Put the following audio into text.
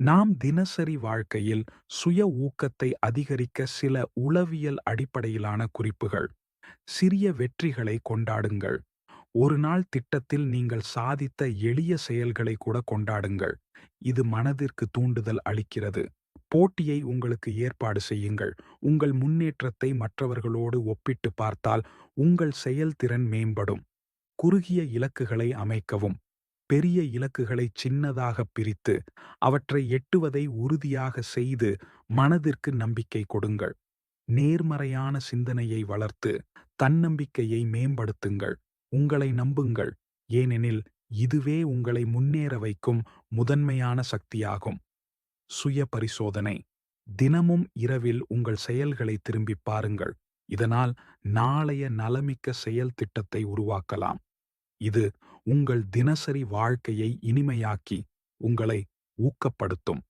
நாம் தினசரி வாழ்க்கையில் சுய ஊக்கத்தை அதிகரிக்க சில உளவியல் அடிப்படையிலான குறிப்புகள். சிறிய வெற்றிகளை கொண்டாடுங்கள். ஒரு நாள் திட்டத்தில் நீங்கள் சாதித்த எளிய செயல்களை கூட கொண்டாடுங்கள். இது மனதிற்கு தூண்டுதல் அளிக்கிறது. போட்டியை உங்களுக்கு ஏற்பாடு செய்யுங்கள். உங்கள் முன்னேற்றத்தை மற்றவர்களோடு ஒப்பிட்டு பார்த்தால் உங்கள் செயல்திறன் மேம்படும். குறுகிய இலக்குகளை அமைக்கவும். பெரிய இலக்குகளை சின்னதாக பிரித்து அவற்றை எட்டுவதை உறுதியாக செய்து மனதிற்கு நம்பிக்கை கொடுங்கள். நேர்மறையான சிந்தனையை வளர்த்து தன்னம்பிக்கையை மேம்படுத்துங்கள். உங்களை நம்புங்கள், ஏனெனில் இதுவே உங்களை முன்னேற வைக்கும் முதன்மையான சக்தியாகும். சுய பரிசோதனை. தினமும் இரவில் உங்கள் செயல்களை திரும்பிப் பாருங்கள். இதனால் நாளைய நலமிக்க செயல் திட்டத்தை உருவாக்கலாம். இது உங்கள் தினசரி வாழ்க்கையை இனிமையாக்கி உங்களை ஊக்கப்படுத்தும்.